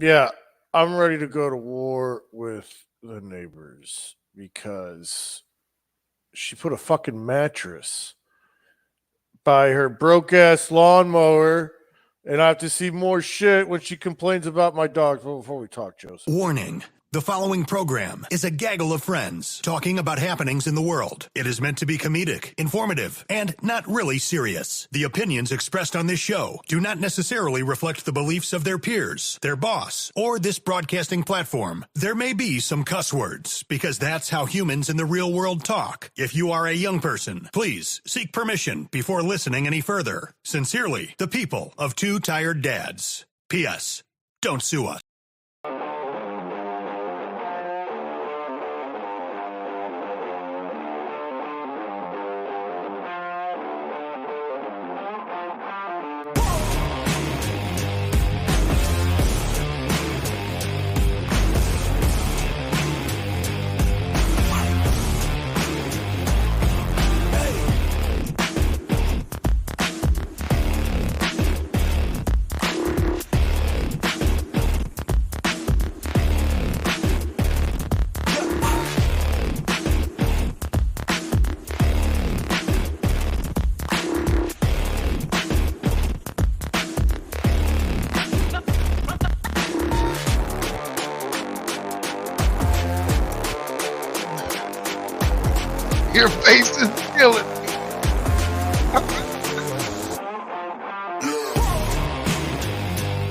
Yeah, I'm ready to go to war with the neighbors because she put a fucking mattress by her broke ass lawnmower, and I have to see more shit when she complains about my dogs. Well, before we talk, Joseph. Warning. The following program is a gaggle of friends talking about happenings in the world. It is meant to be comedic, informative, and not really serious. The opinions expressed on this show do not necessarily reflect the beliefs of their peers, their boss, or this broadcasting platform. There may be some cuss words, because that's how humans in the real world talk. If you are a young person, please seek permission before listening any further. Sincerely, the people of Two Tired Dads. P.S. Don't sue us. Your face is killing me.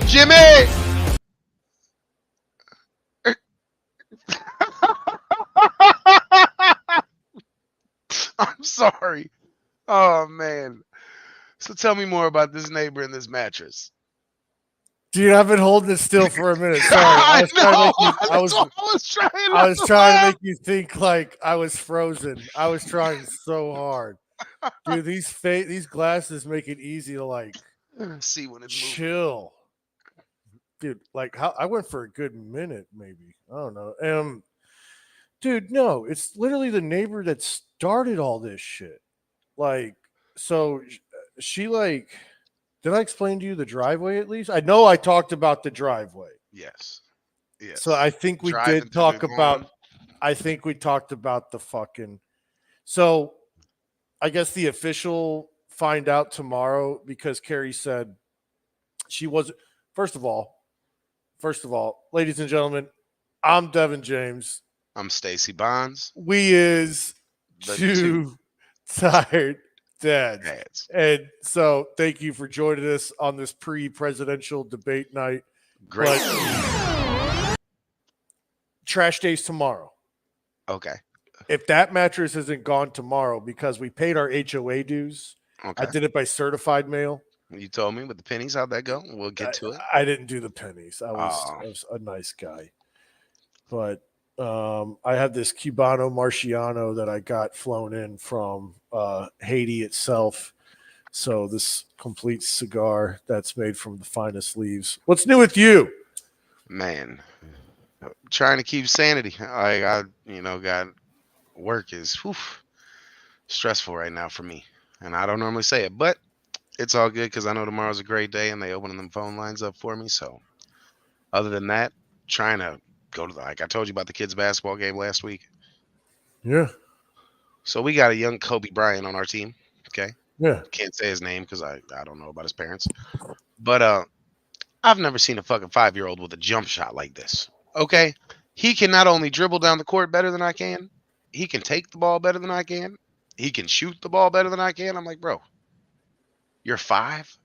Jimmy! I'm sorry. Oh, man. So tell me more about this neighbor and this mattress. Dude, I've been holding it still for a minute. Sorry, I know. I was trying to make you think like I was frozen. I was trying so hard, dude. These glasses make it easy to like see when it's moving. chill, dude. Like how I went for a good minute, maybe. I don't know. Dude, no, it's literally the neighbor that started all this shit. Like, so she like. Did I explain to you the driveway at least? I know I talked about the driveway. Yes. Yes. So I think we Driving did through talk the about. lawn. I think we talked about the fucking. So I guess the official find out tomorrow because Carrie said she was. First of all, ladies and gentlemen, I'm Devin James. I'm Stacy Bonds. We is The two tired dads. Dads. And so thank you for joining us on this pre-presidential debate night. Great. But trash days tomorrow. Okay. If that mattress isn't gone tomorrow because we paid our HOA dues, Okay. I did it by certified mail. You told me with the pennies, how'd that go? We'll get to it. I didn't do the pennies. I Oh. was a nice guy. But I have this Cubano Marciano that I got flown in from Haiti itself. So this complete cigar that's made from the finest leaves. What's new with you? Man, trying to keep sanity. I got work is stressful right now for me. And I don't normally say it, but it's all good because I know tomorrow's a great day and they opening them phone lines up for me. So other than that, trying to go to like I told you about the kids' basketball game last week. Yeah. So we got a young Kobe Bryant on our team. Okay. Yeah. Can't say his name because I don't know about his parents. But I've never seen a fucking 5-year-old with a jump shot like this. Okay. He can not only dribble down the court better than I can, he can take the ball better than I can. He can shoot the ball better than I can. I'm like, bro, you're 5?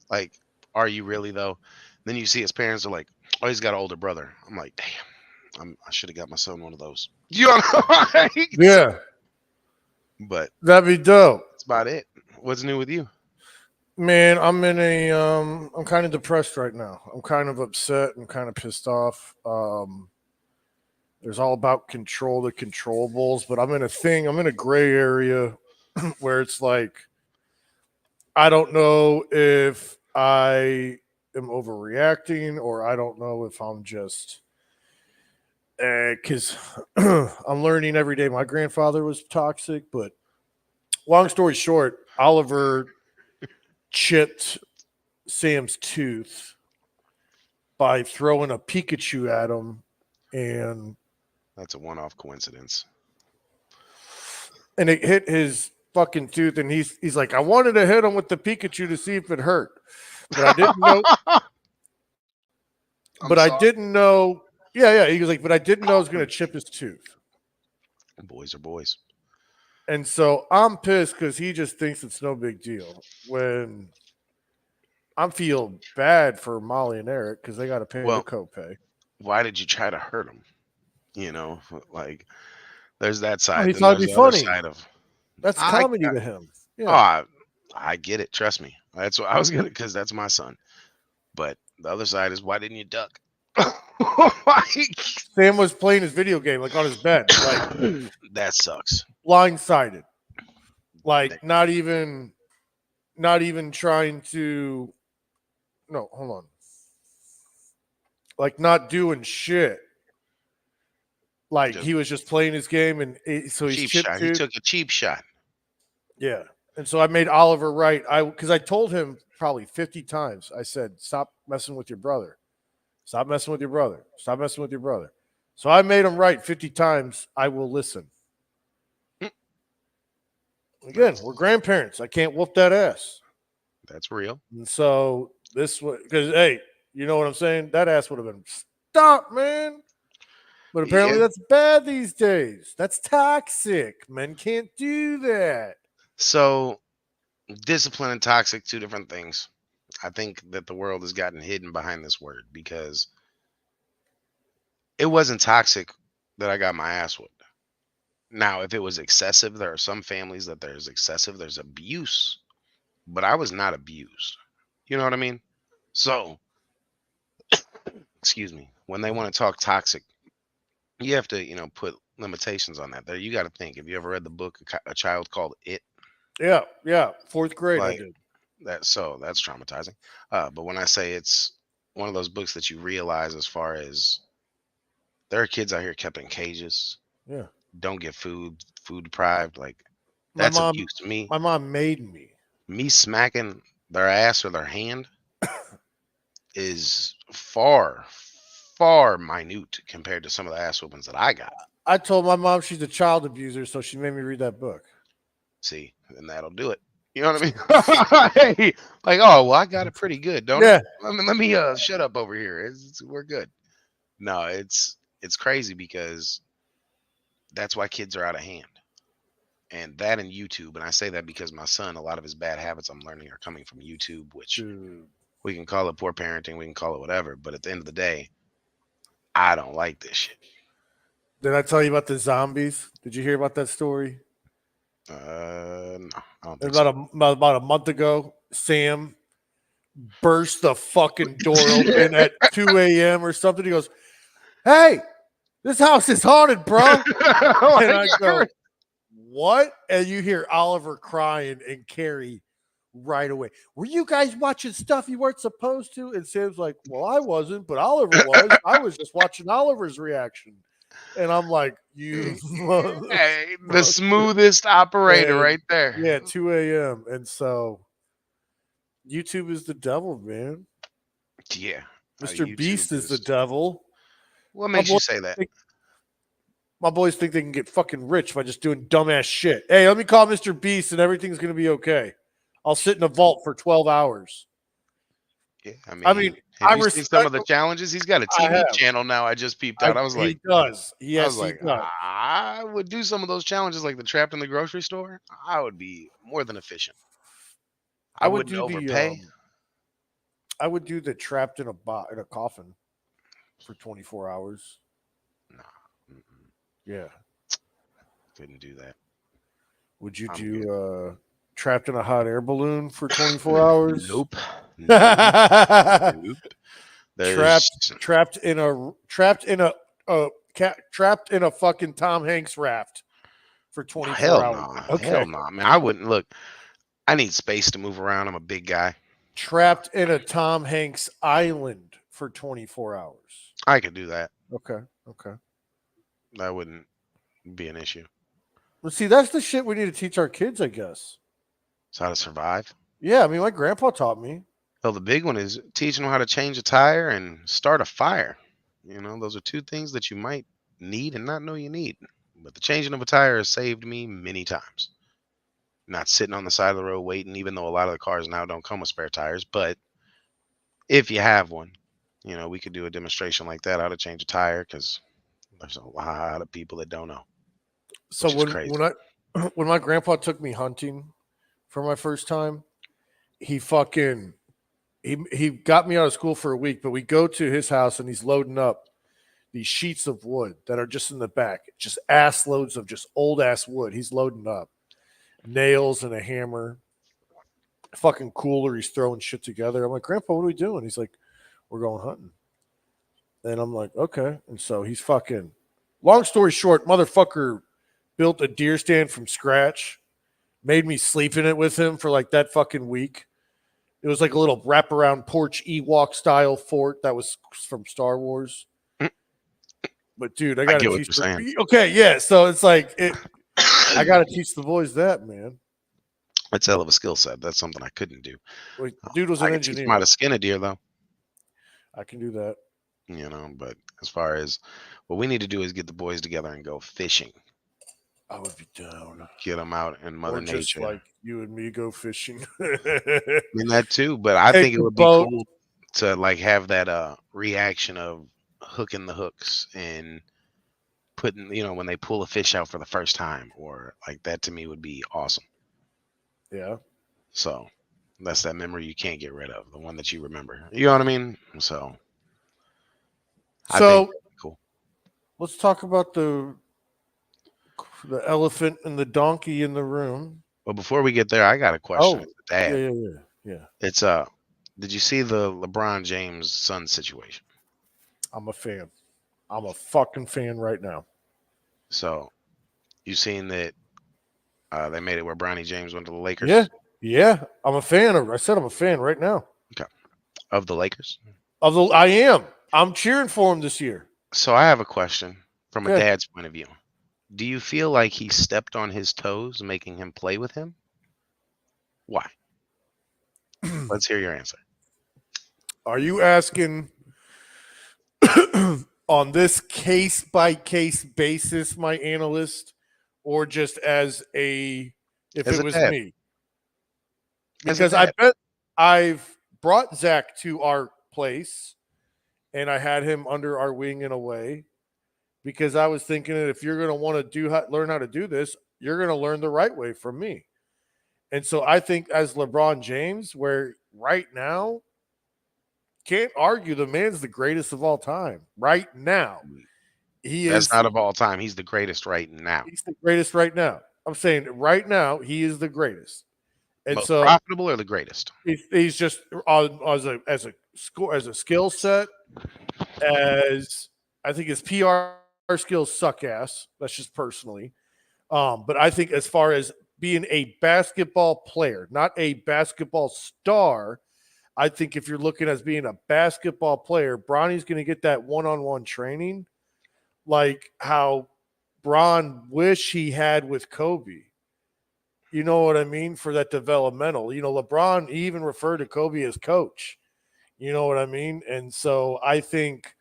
Like, are you really though? Then you see his parents are like, oh, he's got an older brother. I'm like, damn, I should have got my son one of those. You know, like, Yeah. but That'd be dope. that's about it. What's new with you? Man, I'm in a I'm kind of depressed right now. I'm kind of upset. I'm kind of pissed off. There's all about control the controllables, but I'm in a gray area where it's like I don't know if I am overreacting or I don't know if I'm just because I'm learning every day. My grandfather was toxic, but long story short, Oliver chipped Sam's tooth by throwing a Pikachu at him, and That's a one-off coincidence. it hit his fucking tooth, and he's like, I wanted to hit him with the Pikachu to see if it hurt, but I didn't know. I didn't know. Yeah. He was like, but I didn't know I was going to chip his tooth. Boys are boys. And so I'm pissed because he just thinks it's no big deal. When I feel bad for Molly and Eric because they got to pay the copay. Why did you try to hurt him? You know, like there's that side. He thought it'd be funny. That's I comedy to him. Yeah. I get it. Trust me. That's what I was gonna, because that's my son. But the other side is, why didn't you duck? Sam was playing his video game like on his bed, like that sucks. Blindsided, like not even trying to. No, hold on. Like not doing shit. Like he was just playing his game, and so he's cheap shot. He took a cheap shot. Yeah, and so I made Oliver right. Because I told him probably 50 times. I said, "Stop messing with your brother. Stop messing with your brother. Stop messing with your brother." So I made him right 50 times. I will listen. Again, we're grandparents. I can't whoop that ass. That's real. And so this was because, hey, you know what I'm saying? That ass would have been, stop, man. But apparently that's bad these days. That's toxic. Men can't do that. So discipline and toxic, two different things. I think that the world has gotten hidden behind this word, because it wasn't toxic that I got my ass whooped. Now, if it was excessive, there are some families that there's excessive, there's abuse, but I was not abused. You know what I mean? So, excuse me, when they want to talk toxic, you have to, put limitations on that. There, you got to think. Have you ever read the book A Child Called It? Yeah, 4th grade. I did. That's traumatizing. But when I say it's one of those books that you realize, as far as there are kids out here kept in cages. Yeah. Don't get food deprived. Like, that's abuse to me. My mom made me. Me smacking their ass or their hand is far, far minute compared to some of the ass whoopings that I got. I told my mom she's a child abuser, so she made me read that book. See, and that'll do it. You know what I mean? Hey, like, oh, well, I got it pretty good, don't I? Let me shut up over here. We're good. No, it's crazy, because that's why kids are out of hand. And that and YouTube, and I say that because my son, a lot of his bad habits I'm learning are coming from YouTube, which we can call it poor parenting, we can call it whatever, but at the end of the day, I don't like this shit. Did I tell you about the zombies? Did you hear about that story? No, I don't think about a month ago, Sam burst the fucking door open at 2 a.m. or something. He goes, "Hey, this house is haunted, bro." And I go, "What?" And you hear Oliver crying and Carrie right away. "Were you guys watching stuff you weren't supposed to?" And Sam's like, "Well, I wasn't, but Oliver was. I was just watching Oliver's reaction." And I'm like, "You, hey, the smoothest operator right there." Yeah, 2 a.m. And so YouTube is the devil, man. Yeah. Mr. Beast is the devil. What makes you say that? My boys think they can get fucking rich by just doing dumbass shit. Hey, let me call Mr. Beast and everything's going to be okay. I'll sit in a vault for 12 hours. Yeah, I mean, I respect some of the challenges. He's got a TV channel now. I just peeped out. I was like, he does. Yes, I was like, I would do some of those challenges, like the trapped in the grocery store. I would be more than efficient. I wouldn't overpay. I would do the trapped in a coffin for 24 hours. Nah. Yeah. Couldn't do that. Would you do trapped in a hot air balloon for 24 hours? Nope. Trapped in a fucking Tom Hanks raft for 24 hours. No. Okay. Hell no, man. I wouldn't. Look, I need space to move around. I'm a big guy. Trapped in a Tom Hanks island for 24 hours. I could do that. Okay. That wouldn't be an issue. Well, see, that's the shit we need to teach our kids, I guess. It's how to survive. Yeah, I mean, my grandpa taught me. Well, the big one is teaching them how to change a tire and start a fire. Those are two things that you might need and not know you need. But the changing of a tire has saved me many times. Not sitting on the side of the road waiting, even though a lot of the cars now don't come with spare tires. But if you have one, we could do a demonstration like that, how to change a tire, because there's a lot of people that don't know, So which is crazy. when my grandpa took me hunting for my first time, he fucking he got me out of school for a week, but we go to his house and he's loading up these sheets of wood that are just in the back, just ass loads of just old ass wood. He's loading up nails and a hammer, fucking cooler. He's throwing shit together. I'm like, Grandpa, what are we doing? He's like, we're going hunting. And I'm like, okay. And so he's fucking, long story short, motherfucker built a deer stand from scratch, made me sleep in it with him for like that fucking week. It was like a little wraparound porch Ewok style fort that was from Star Wars. But dude, I gotta teach. Okay, yeah. So it's like I gotta teach the boys that, man. That's a hell of a skill set. That's something I couldn't do. Like, dude was an engineer. I can teach them how to skin a deer, though. I can do that. But as far as what we need to do is get the boys together and go fishing. I would be down. Get them out in Mother Nature. Just like you and me go fishing. I mean that too, but I think it would be cool to like have that reaction of hooking the hooks and putting, when they pull a fish out for the first time, or like that, to me would be awesome. Yeah. So that's that memory you can't get rid of, the one that you remember. You know what I mean? So I think cool. Let's talk about the elephant and the donkey in the room. Well, before we get there, I got a question. Dad. Yeah. It's did you see the LeBron James son situation? I'm a fan. I'm a fucking fan right now. So, you seen that they made it where Bronny James went to the Lakers? Yeah. I'm a fan of. I said I'm a fan right now. Okay. Of the Lakers? I am. I'm cheering for him this year. So I have a question from a dad's point of view. Do you feel like he stepped on his toes, making him play with him? Why? Let's hear your answer. Are you asking on this case-by-case basis, my analyst, or just as it was me? Because I bet I've brought Zach to our place and I had him under our wing in a way, because I was thinking that if you're going to want to learn how to do this, you're going to learn the right way from me. And so I think as LeBron James, where right now, can't argue the man's the greatest of all time. Right now. That's not of all time. He's the greatest right now. He's the greatest right now. I'm saying right now, he is the greatest. And most so profitable or the greatest? He's just as a skill set, as I think his PR skills suck ass. That's just personally. But I think as far as being a basketball player, not a basketball star, I think if you're looking as being a basketball player, Bronny's going to get that one-on-one training like how Bron wish he had with Kobe. You know what I mean? For that developmental. LeBron even referred to Kobe as coach. You know what I mean? And so I think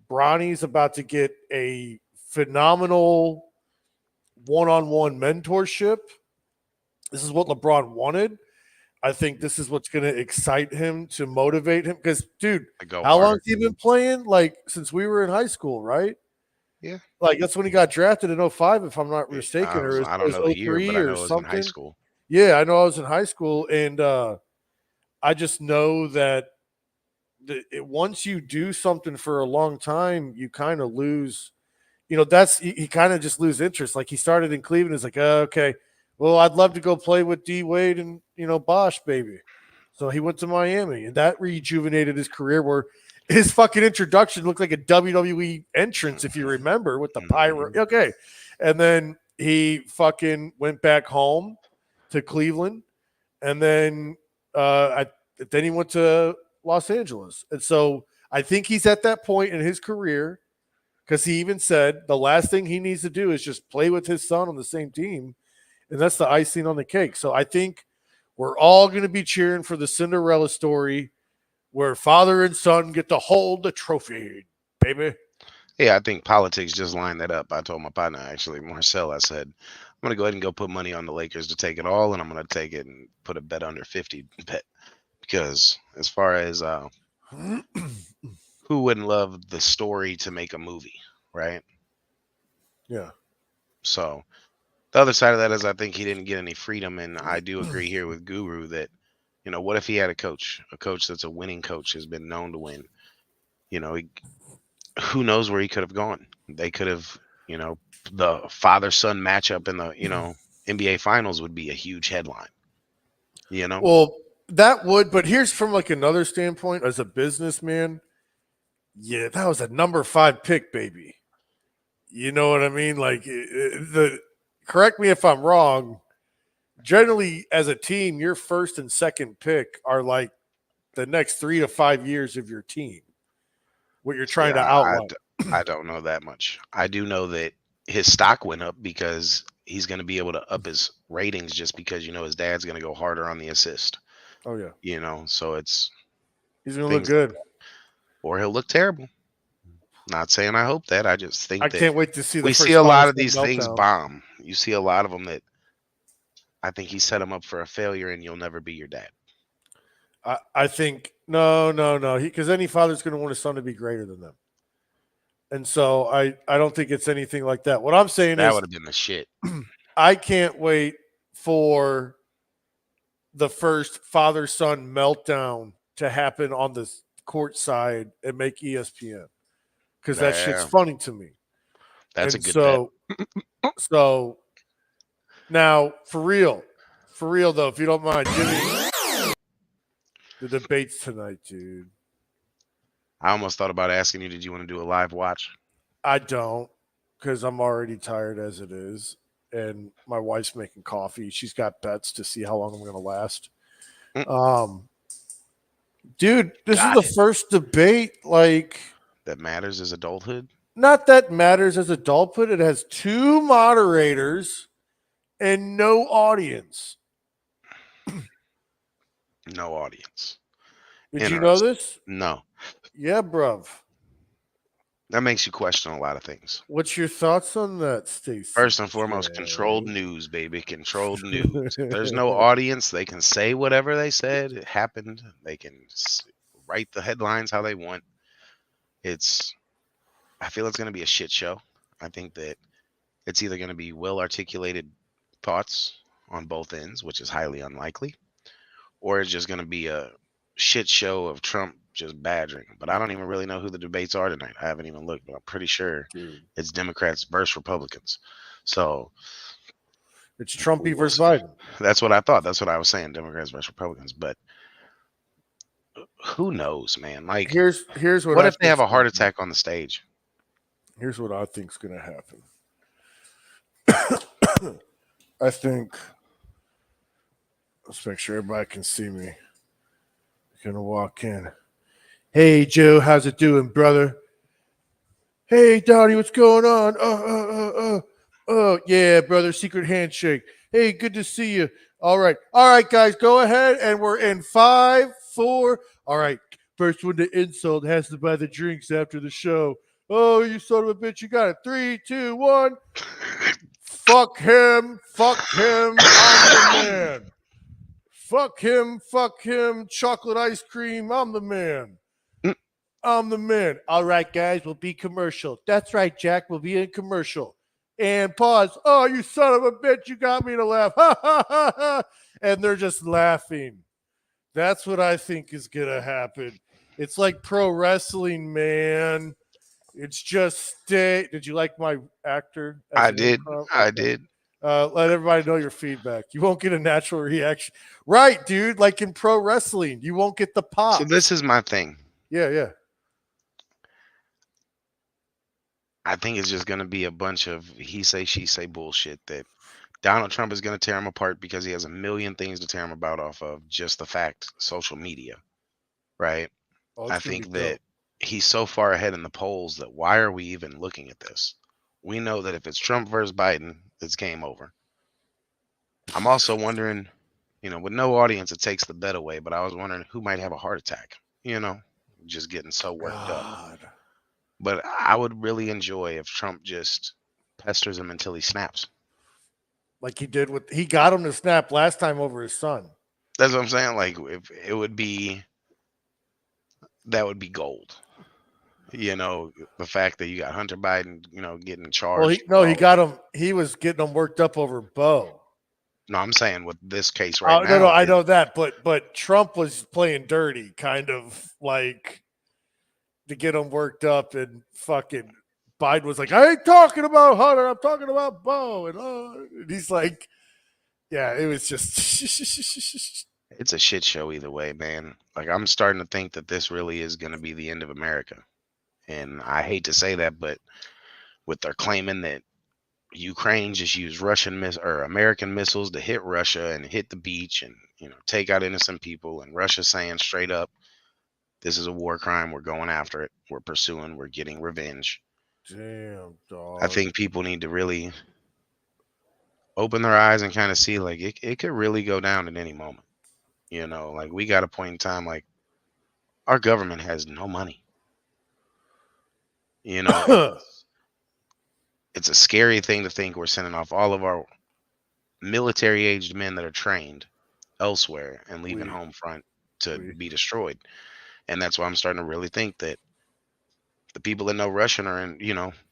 Bronny's about to get a phenomenal one-on-one mentorship. This is what LeBron wanted. I think this is what's going to excite him, to motivate him. Because, dude, how long has he been playing? Like, since we were in high school, right? Yeah. Like, that's when he got drafted in 05, if I'm not mistaken. I don't know the year, but I know it was in high school. Yeah, I know I was in high school. And I just know that once you do something for a long time, you kind of lose, he kind of just lose interest. Like, he started in Cleveland. It's like, okay, well, I'd love to go play with D Wade and, Bosh, baby. So he went to Miami, and that rejuvenated his career, where his fucking introduction looked like a WWE entrance, if you remember, with the pyro. Okay. And then he fucking went back home to Cleveland. And then then he went to Los Angeles. And so I think he's at that point in his career, because he even said the last thing he needs to do is just play with his son on the same team. And that's the icing on the cake. So I think we're all going to be cheering for the Cinderella story where father and son get to hold the trophy, baby. Yeah, I think politics just lined that up. I told my partner, actually, Marcel, I said, I'm going to go ahead and go put money on the Lakers to take it all, and I'm going to take it and put a bet under 50 bet. Because as far as who wouldn't love the story to make a movie, right? Yeah. So the other side of that is I think he didn't get any freedom, and I do agree here with Guru that, what if he had a coach that's a winning coach, has been known to win? Who knows where he could have gone? They could have, the father-son matchup in the, NBA Finals would be a huge headline. Well, that would, but here's from like another standpoint as a businessman. Yeah, that was a number 5 pick, baby. You know what I mean? Like correct me if I'm wrong. Generally, as a team, your first and second pick are like the next 3 to 5 years of your team. What you're trying to outline. I don't know that much. I do know that his stock went up because he's going to be able to up his ratings just because his dad's going to go harder on the assist. Oh yeah. So he's going to look good, or he'll look terrible. Not saying I hope that. I just think I can't wait to see. We see a lot of these things bomb. You see a lot of them that I think he set him up for a failure, and you'll never be your dad. I think no. Because any father's going to want his son to be greater than them. And so I don't think it's anything like that. What I'm saying that is would have been the shit. I can't wait for the first father-son meltdown to happen on the court side and make ESPN because that shit's funny to me. That's a good bet. So now for real though, if you don't mind, Jimmy, the debates tonight, dude. I almost thought about asking you, did you want to do a live watch? I don't, because I'm already tired as it is. And my wife's making coffee. She's got bets to see how long I'm going to last. Dude, this is the first debate that matters as adulthood. Not that matters as adulthood. It has 2 moderators and no audience. No audience. Did you know this? No. Yeah, bruv. That makes you question a lot of things. What's your thoughts on that, Stacey? First and foremost, controlled news, baby. Controlled news. If there's no audience, they can say whatever they said. It happened. They can write the headlines how they want. I feel it's going to be a shit show. I think that it's either going to be well-articulated thoughts on both ends, which is highly unlikely, or it's just going to be a shit show of Trump just badgering. But I don't even really know who the debates are tonight. I haven't even looked, but I'm pretty sure it's Democrats versus Republicans. So it's Trumpy versus Biden. That's what I thought. That's what I was saying, Democrats versus Republicans. But who knows, man? Like, here's what if they have a heart attack on the stage? Here's what I think's going to happen. I think, let's make sure everybody can see me. You're going to walk in. Hey, Joe, how's it doing, brother? Hey, Donnie, what's going on? Oh, yeah, brother, secret handshake. Hey, good to see you. All right, guys, go ahead, and we're in 5, 4. All right, first one to insult has to buy the drinks after the show. Oh, you son of a bitch, you got it. 3, 2, 1. Fuck him. I'm the man. Fuck him. Chocolate ice cream. I'm the man. All right, guys, we'll be commercial. That's right, Jack. We'll be in commercial. And pause. Oh, you son of a bitch. You got me to laugh. Ha, ha, ha, ha. And they're just laughing. That's what I think is going to happen. It's like pro wrestling, man. It's just Did you like my actor? I did. Let everybody know your feedback. You won't get a natural reaction. Right, dude. Like in pro wrestling, you won't get the pop. So this is my thing. Yeah. I think it's just going to be a bunch of he say, she say bullshit that Donald Trump is going to tear him apart because he has a million things to tear him about off of just the fact social media, right? I think that he's so far ahead in the polls that why are we even looking at this? We know that if it's Trump versus Biden, it's game over. I'm also wondering, with no audience, it takes the bet away, but I was wondering who might have a heart attack. just getting so worked up. God. But I would really enjoy if Trump just pesters him until he snaps. Like he did he got him to snap last time over his son. That's what I'm saying. Like, if it would be, that would be gold. The fact that you got Hunter Biden, getting charged. Well, he got him. He was getting him worked up over Bo. No, I'm saying with this case right now. No, I know that, but Trump was playing dirty, kind of like to get him worked up, and fucking Biden was like, "I ain't talking about Hunter, I'm talking about Bo," and he's like, "Yeah, it was just." It's a shit show either way, man. Like, I'm starting to think that this really is going to be the end of America, and I hate to say that, but with their claiming that Ukraine just used American missiles to hit Russia and hit the beach and take out innocent people, and Russia saying straight up, this is a war crime, we're going after it, we're pursuing, we're getting revenge. Damn, dog. I think people need to really open their eyes and kind of see, like, it could really go down at any moment. Like, we got a point in time, like, our government has no money. It's a scary thing to think we're sending off all of our military-aged men that are trained elsewhere and leaving home front to be destroyed. And that's why I'm starting to really think that the people that know Russian are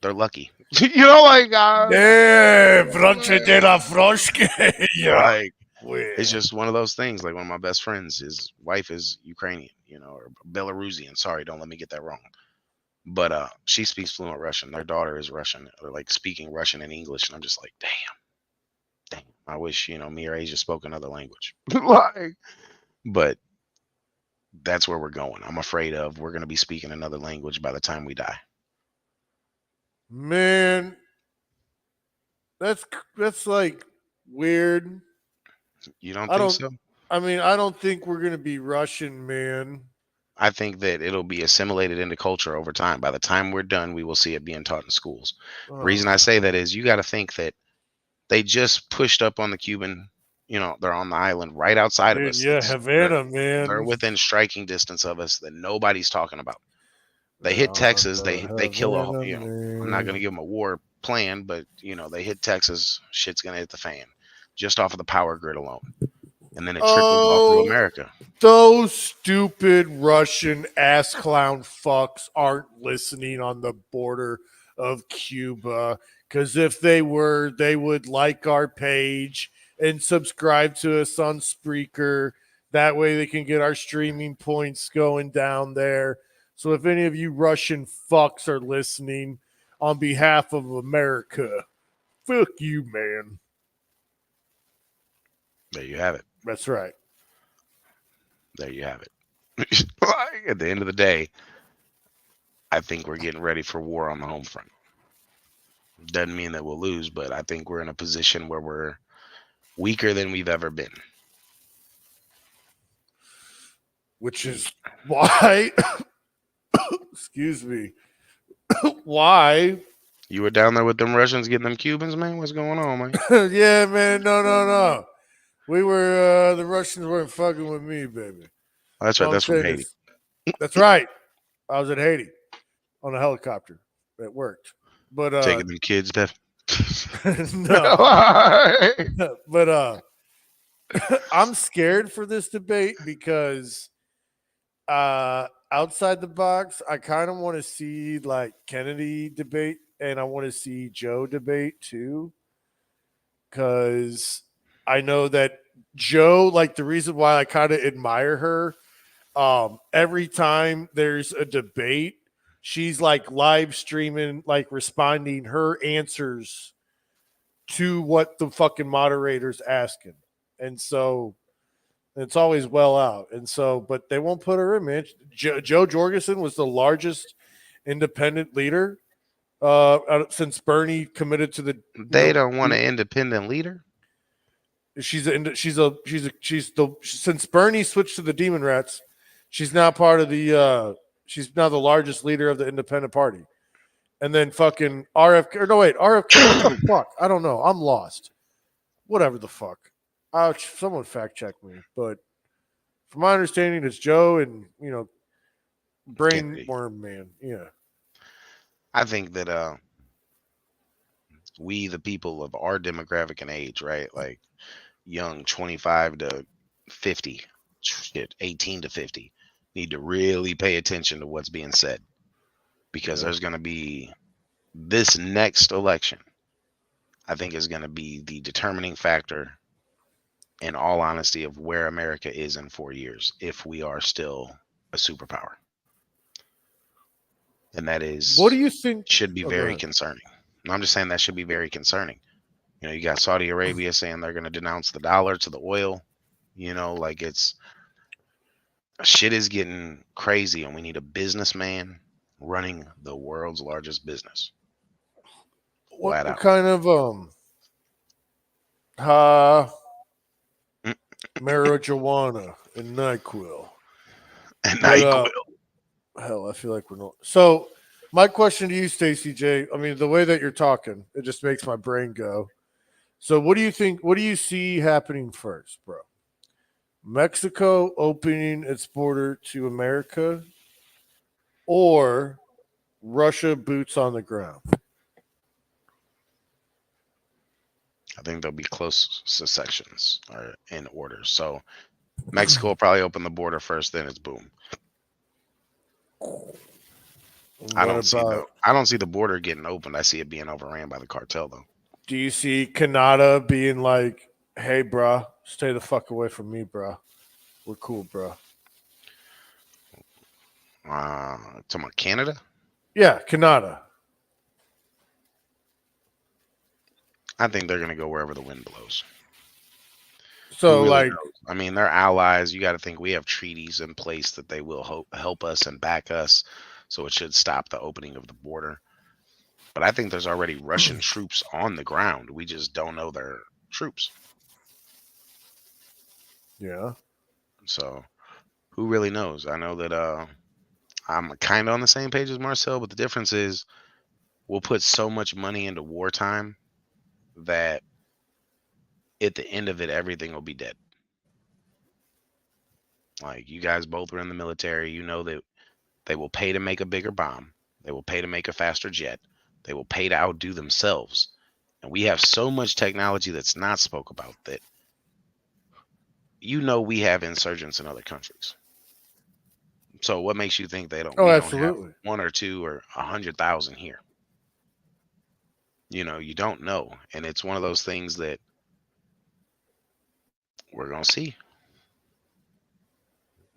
they're lucky. Like, yeah, Froche de la Froschke. Yeah. Like, it's just one of those things. Like, one of my best friends, his wife is Ukrainian, or Belarusian. Sorry, don't let me get that wrong. But she speaks fluent Russian. Their daughter is Russian, or like speaking Russian and English. And I'm just like, damn. I wish, me or Asia spoke another language. But that's where we're going. I'm afraid we're going to be speaking another language by the time we die. Man, that's like weird. You don't think so? I mean, I don't think we're going to be Russian, man. I think that it'll be assimilated into culture over time. By the time we're done, we will see it being taught in schools. The reason I say that is you got to think that they just pushed up on the Cuban, they're on the island right outside of us. Yeah, Havana, man. They're within striking distance of us that nobody's talking about. They hit Texas, they kill I'm not going to give them a war plan, but, they hit Texas, shit's going to hit the fan just off of the power grid alone. And then it trickles off through America. Those stupid Russian ass clown fucks aren't listening on the border of Cuba. Because if they were, they would like our page and subscribe to us on Spreaker. That way they can get our streaming points going down there. So if any of you Russian fucks are listening on behalf of America, fuck you, man. There you have it. That's right. There you have it. At the end of the day, I think we're getting ready for war on the home front. Doesn't mean that we'll lose, but I think we're in a position where we're weaker than we've ever been. Which is why, excuse me, why? You were down there with them Russians getting them Cubans, man? What's going on, man? Yeah, man. No. We were, the Russians weren't fucking with me, baby. Oh, that's right. That's from Haiti. That's right. I was in Haiti on a helicopter. It worked. But taking them kids, Def? No. But I'm scared for this debate because outside the box, I kind of want to see like Kennedy debate, and I want to see Joe debate too. Because I know that Joe, like the reason why I kind of admire her, every time there's a debate, she's like live streaming, like responding her answers to what the fucking moderator's asking. And so it's always well out. And so, but they won't put her in, man. Joe Jorgensen was the largest independent leader since Bernie committed to the. They don't want an independent leader. Since Bernie switched to the Demon Rats, she's now part of the. She's now the largest leader of the Independent Party. And then fucking RFK. Fuck, I don't know. I'm lost. Whatever the fuck. Someone fact check me. But from my understanding, it's Joe and brainworm man. Yeah. I think that we, the people of our demographic and age, right, like young 25 to 50, shit, 18 to 50, need to really pay attention to what's being said, because there's going to be this next election, I think, is going to be the determining factor, in all honesty, of where America is in 4 years, if we are still a superpower. And that is, What do you think should be go very ahead. concerning. And I'm just saying that should be very concerning. You know, you got Saudi Arabia saying they're going to denounce the dollar to the oil. You know, like, it's shit is getting crazy, and we need a businessman running the world's largest business. What, Flat what out. kind of uh Mm. marijuana and NyQuil? And But NyQuil. hell, I feel like we're not. So my question to you, Stacey J, I mean, the way that you're talking, it just makes my brain go. So what do you think? What do you see happening first, bro? Mexico opening its border to America, or Russia boots on the ground? I think there'll be close sections or in order. So Mexico will probably open the border first, then it's boom. I What don't see about? the border getting opened. I see it being overran by the cartel, though. Do you see Canada being like, "Hey, bruh, stay the fuck away from me, bruh. We're cool, bruh." Talking about Canada, Yeah, Canada. I think they're gonna go wherever the wind blows. So Who really like, knows? I mean, they're allies. You got to think we have treaties in place that they will help us and back us, so it should stop the opening of the border. But I think there's already Russian troops on the ground. We just don't know they're troops. yeah, So who really knows? I know that I'm kind of on the same page as Marcel, but the difference is we'll put so much money into wartime that at the end of it, everything will be dead. Like, you guys both were in the military. You know that they will pay to make a bigger bomb. They will pay to make a faster jet. They will pay to outdo themselves. And we have so much technology that's not spoke about that, you know, we have insurgents in other countries. So what makes you think oh, we don't have absolutely. 1 or 2 or 100,000 here? You know, you don't know. And it's one of those things that we're going to see,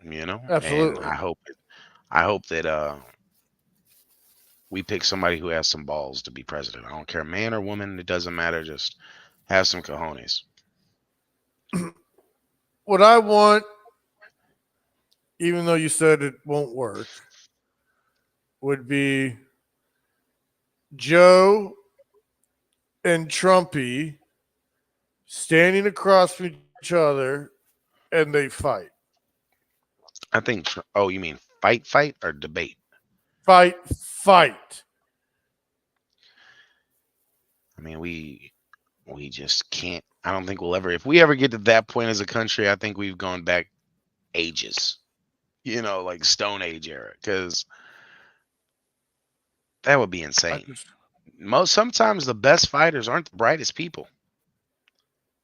you know, and Absolutely. I hope that we pick somebody who has some balls to be president. I don't care, man or woman, it doesn't matter. Just have some cojones. What I want, even though you said it won't work, would be Joe and Trumpy standing across from each other and they fight. I think. Oh, you mean fight or debate? Fight. I mean, we just can't. I don't think we'll ever. If we ever get to that point as a country, I think we've gone back ages. You know, like Stone Age era, because that would be insane. Sometimes the best fighters aren't the brightest people.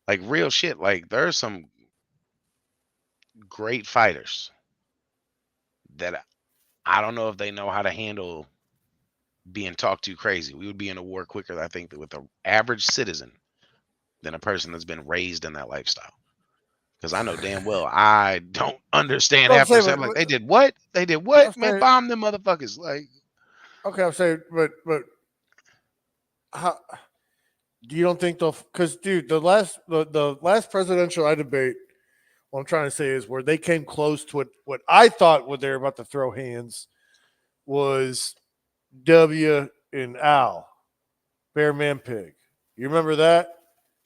Like, real shit. Like, there are some great fighters that I don't know if they know how to handle being talked to crazy. We would be in a war quicker, I think, with an average citizen than a person that's been raised in that lifestyle. Because I know damn well I don't understand I'm half their saying, stuff. Like, they did what? They did what? I'm Man, saying, bomb them motherfuckers. Like, okay, I'm saying, but how you don't think they'll? Because dude, the last presidential debate, what I'm trying to say is where they came close to what I thought when they were about to throw hands was W and Al, Bear Man Pig. You remember that?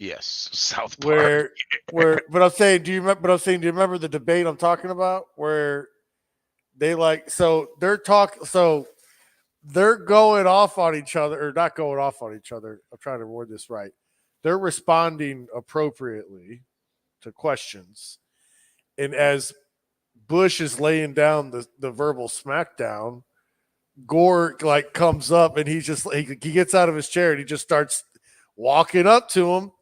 yes, South Park. Where but I'm saying, do you remember? But I'm saying, do you remember the debate I'm talking about where they they're going off on each other, or not going off on each other. I'm trying to word this right. They're responding appropriately to questions. And as Bush is laying down the verbal smackdown, Gore like comes up and he gets out of his chair and he just starts walking up to him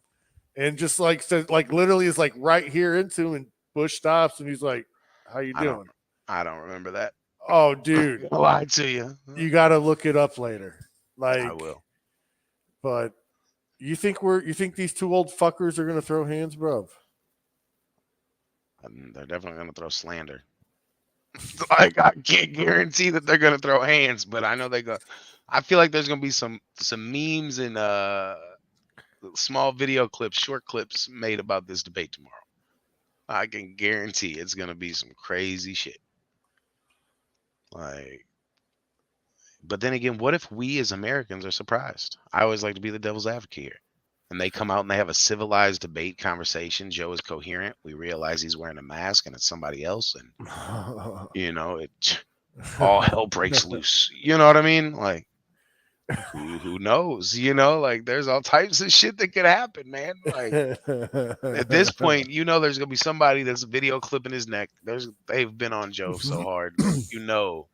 and just like says, like literally is like right here into him, and Bush stops and he's like, "How you doing?" I don't remember that. Oh, dude, I lied to you. you got to look it up later. Like, I will. But you think these two old fuckers are gonna throw hands, bro? They're definitely gonna throw slander. Like I can't guarantee that they're gonna throw hands, but I know they go. I feel like there's gonna be some memes and small video clips, short clips made about this debate tomorrow. I can guarantee it's gonna be some crazy shit. Like, but then again, what if we as Americans are surprised? I always like to be the devil's advocate here. And they come out and they have a civilized debate conversation. Joe is coherent. We realize he's wearing a mask and it's somebody else. And, you know, all hell breaks loose. You know what I mean? Like, who knows? You know, like there's all types of shit that could happen, man. Like at this point, you know, there's going to be somebody that's video clipping his neck. They've been on Joe so hard. You know,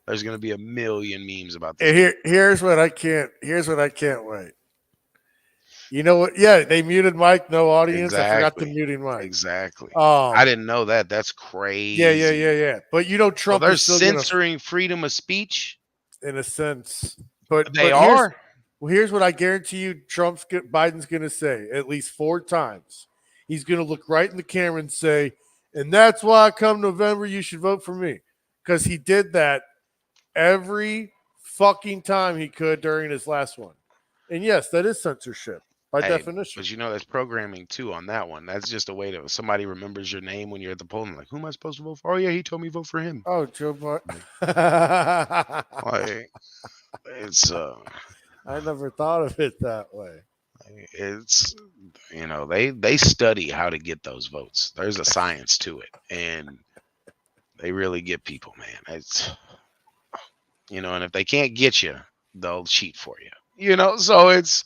there's going to be a million memes about this. Here's what I can't wait. You know what? Yeah, they muted Mike, no audience. Exactly. I forgot to mute Mike. Exactly. I didn't know that. That's crazy. Yeah. But you know, Trump they're is still censoring freedom of speech in a sense. But they are. Here's what I guarantee you: Biden's going to say at least 4 times. He's going to look right in the camera and say, "And that's why come November, you should vote for me," because he did that every fucking time he could during his last one. And yes, that is censorship. By definition. But you know, there's programming too on that one. That's just a way to somebody remembers your name when you're at the polling. Like, who am I supposed to vote for? Oh yeah, he told me vote for him. Oh, Joe Biden. Like, it's I never thought of it that way. It's, you know, they study how to get those votes. There's a science to it, and they really get people, man. It's, you know, and if they can't get you, they'll cheat for you. You know, so it's.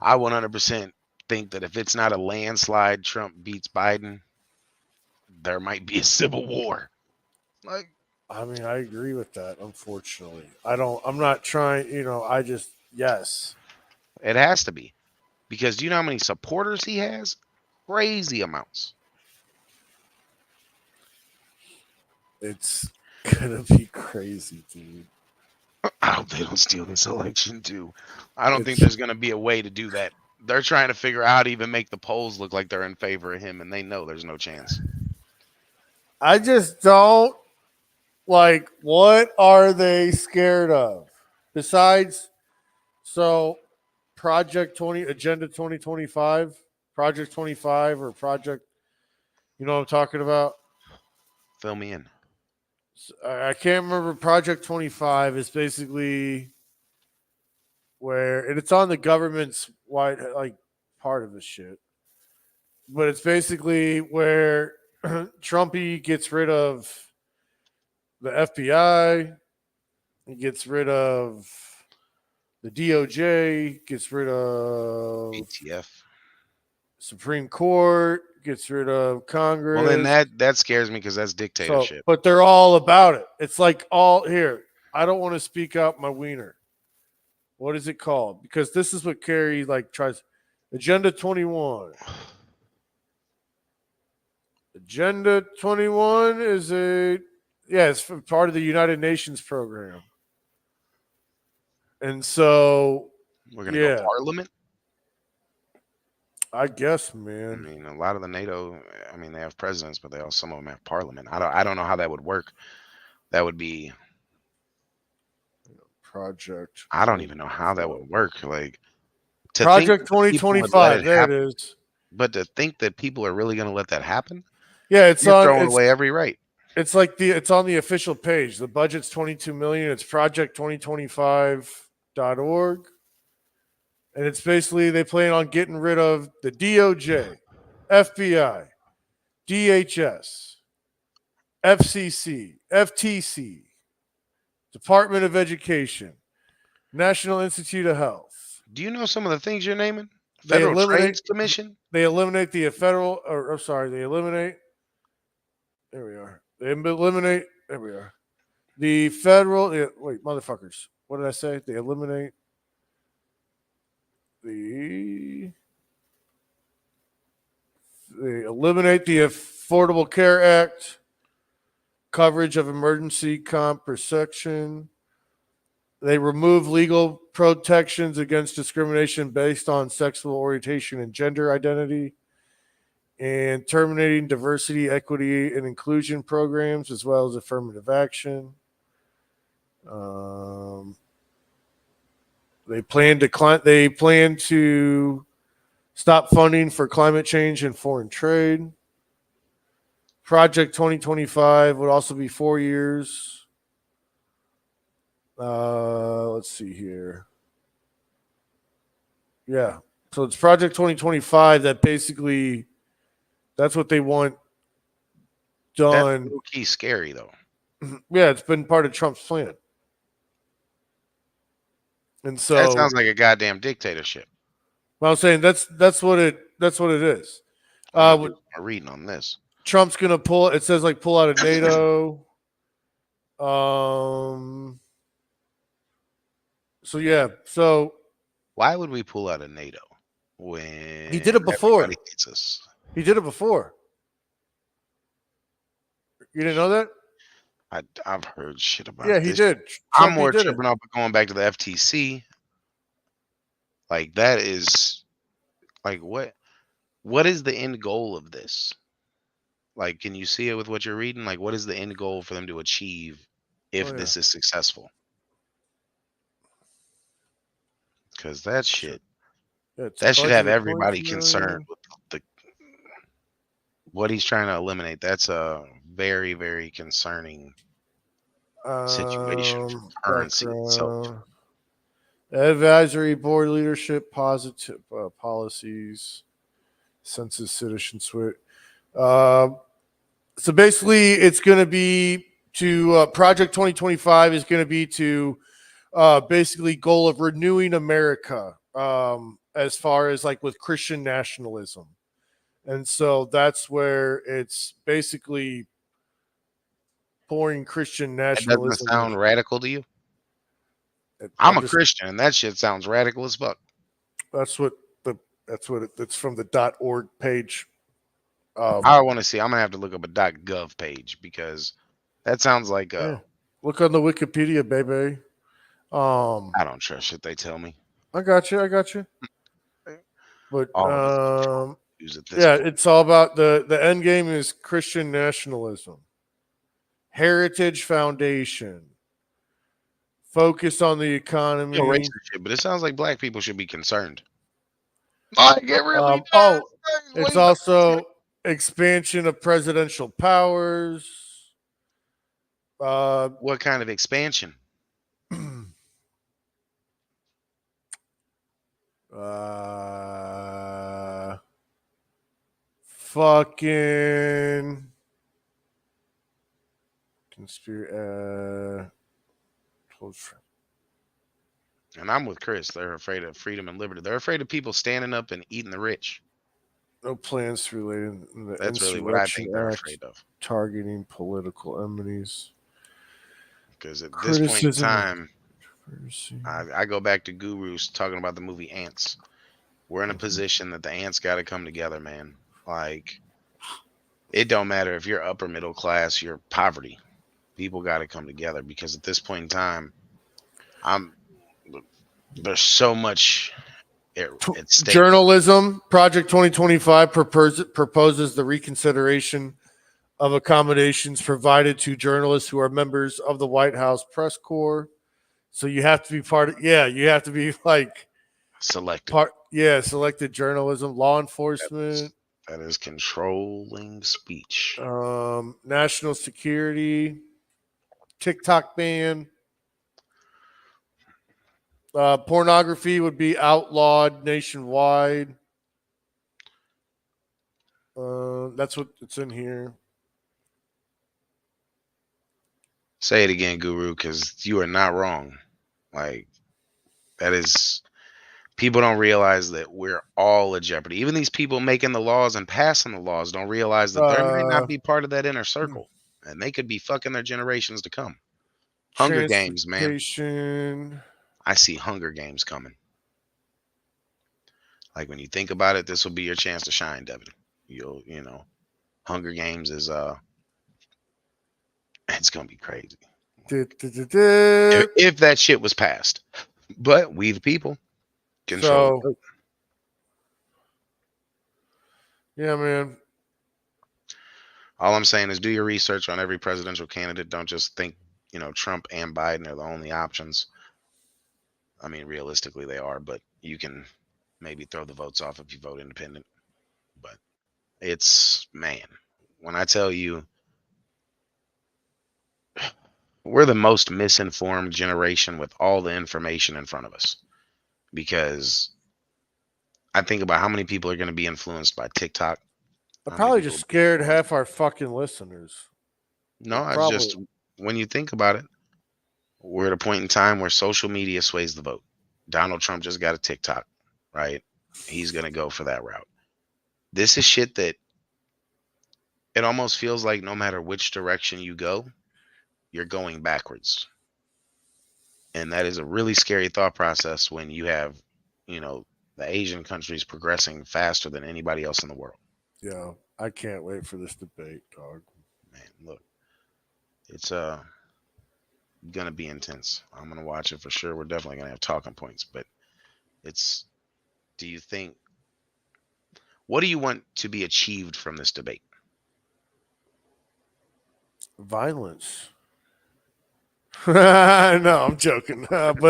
I 100% think that if it's not a landslide, Trump beats Biden, there might be a civil war. Like, I mean, I agree with that. Unfortunately, I'm not trying. You know, yes, it has to be, because do you know how many supporters he has? Crazy amounts. It's gonna be crazy, dude. I hope they don't steal this election too. I don't think there's going to be a way to do that. They're trying to figure out how to even make the polls look like they're in favor of him, and they know there's no chance. I just don't like, what are they scared of? Besides, Agenda 2025, Project 25, or Project, you know what I'm talking about? Fill me in. I can't remember. Project 25 is basically where, and it's on the government's like part of the shit, but it's basically where Trumpy gets rid of the FBI, he gets rid of the DOJ, gets rid of ATF, Supreme Court, gets rid of Congress. Well, then that scares me because that's dictatorship. But they're all about it. It's like all here. I don't want to speak out my wiener. What is it called? Because this is what Kerry tries. Agenda 21. Agenda 21 is it's part of the United Nations program. And so we're going to go parliament. I guess, man. I mean, a lot of the NATO, I mean, they have presidents, but some of them have parliament. I don't know how that would work. That would be Project. I don't even know how that would work. Like, Project 2025. There it is. But to think that people are really going to let that happen? Yeah, you're throwing away every right. It's like it's on the official page. The budget's $22 million. It's project2025.org. And it's basically they plan on getting rid of the DOJ, FBI, DHS, FCC, FTC, Department of Education, National Institute of Health. Do you know some of the things you're naming? Federal Trade Commission? They eliminate the federal, they eliminate, there we are. They eliminate. There we are. The federal. Yeah, wait, motherfuckers. What did I say? They eliminate the. They eliminate the Affordable Care Act, coverage of emergency contraception. They remove legal protections against discrimination based on sexual orientation and gender identity, and terminating diversity, equity, and inclusion programs as well as affirmative action. They plan to stop funding for climate change and foreign trade. Project 2025 would also be 4 years. Let's see here. Yeah. So it's Project 2025 that basically that's what they want done. That's low-key scary, though. Yeah, it's been part of Trump's plan. And so That sounds like a goddamn dictatorship. well, I'm saying that's what it is. I'm gonna do my reading on this. Trump's gonna pull. It says like pull out of NATO. So yeah. So Why would we pull out of NATO when he did it before? everybody hates us? He did it before. You didn't know that? I've heard shit about. Yeah, this. he did. I'm Trump, more he did it. tripping off of going back to the FTC. Like that is like what is the end goal of this? Like, can you see it with what you're reading? Like, what is the end goal for them to achieve if yeah. this is successful? Because that shit, Yeah, it's that should have budget everybody 20 concerned million. with the what he's trying to eliminate. That's a very, very concerning situation for currency itself. Background. Advisory board leadership, positive policies, census citizenship. So basically, it's going to be to Project 2025 is going to be to basically goal of renewing America as far as like with Christian nationalism. And so that's where it's basically pouring Christian That nationalism. doesn't sound radical to you? I'm I'm a just- Christian, and that shit sounds radical as fuck. That's what it's from the .org page. I want to see. I'm gonna have to look up a .gov page because that sounds like Yeah. Look on the Wikipedia, baby. I don't trust shit they tell me. I got you. But All of us use it this yeah, point. it's all about the end game is Christian nationalism, Heritage Foundation, focus on the economy. You know, racist shit, but it sounds like black people should be concerned. Like it really does. Oh, Wait, it's also expansion of presidential powers. what kind of expansion? Fucking conspiracy. And I'm with Chris. They're afraid of freedom and liberty. They're afraid of people standing up and eating the rich. No plans to relate in the That's really what I think they're Act, afraid of. targeting political enemies. Because at this point in Criticism. time, I go back to Guru's talking about the movie Ants. We're in a position that the ants got to come together, man. Like, it don't matter if you're upper middle class, you're poverty. People got to come together because at this point in time, there's so much at stake. Journalism Project 2025 proposes the reconsideration of accommodations provided to journalists who are members of the White House press corps. So you have to be part of, you have to be like Selected. Selected journalism, law enforcement. That is controlling speech. National security, TikTok ban. Pornography would be outlawed nationwide. That's what it's in here. Say it again, Guru, because you are not wrong. Like, that is, people don't realize that we're all a jeopardy. Even these people making the laws and passing the laws don't realize that they might not be part of that inner circle. and they could be fucking their generations to come. Hunger Games, man. Transportation. I see Hunger Games coming. Like when you think about it, this will be your chance to shine, Devin. You know, Hunger Games is it's gonna be crazy if that shit was passed. But we the people control. So, yeah, man. All I'm saying is do your research on every presidential candidate. Don't just think, Trump and Biden are the only options. I mean, realistically they are, but you can maybe throw the votes off if you vote independent. But it's, man, when I tell you we're the most misinformed generation with all the information in front of us, because I think about how many people are going to be influenced by TikTok. I probably just scared half our fucking listeners. No, it's just, when you think about it, we're at a point in time where social media sways the vote. Donald Trump just got a TikTok, right? He's going to go for that route. This is shit that it almost feels like no matter which direction you go, you're going backwards. And that is a really scary thought process when you have, the Asian countries progressing faster than anybody else in the world. Yeah, I can't wait for this debate, dog. Man, look, it's gonna be intense. I'm gonna watch it for sure. We're definitely gonna have talking points, but what do you want to be achieved from this debate? Violence. No, I'm joking. But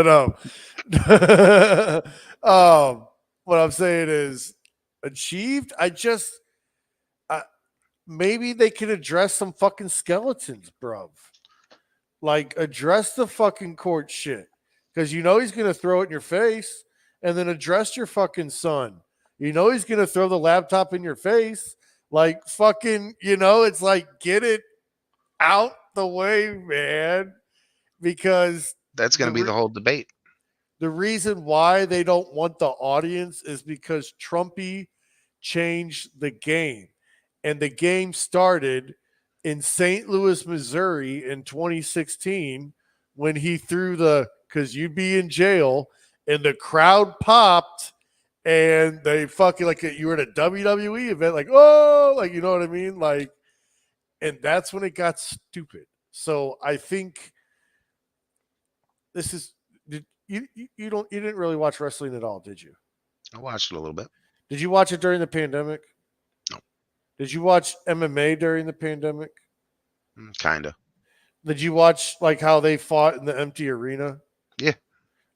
what I'm saying is achieved. Maybe they could address some fucking skeletons, bruv. Like, address the fucking court shit. Because he's going to throw it in your face, and then address your fucking son. He's going to throw the laptop in your face. Like, fucking, it's like, get it out the way, man. Because that's going to be the whole debate. The reason why they don't want the audience is because Trumpy changed the game. And the game started in St. Louis, Missouri in 2016 when he threw because you'd be in jail, and the crowd popped, and they fucking, like, you were at a WWE event, like, oh, like, you know what I mean? Like, and that's when it got stupid. So I think this is, you didn't really watch wrestling at all, did you? I watched it a little bit. Did you watch it during the pandemic? No. Did you watch MMA during the pandemic? Kinda. Did you watch like how they fought in the empty arena? Yeah.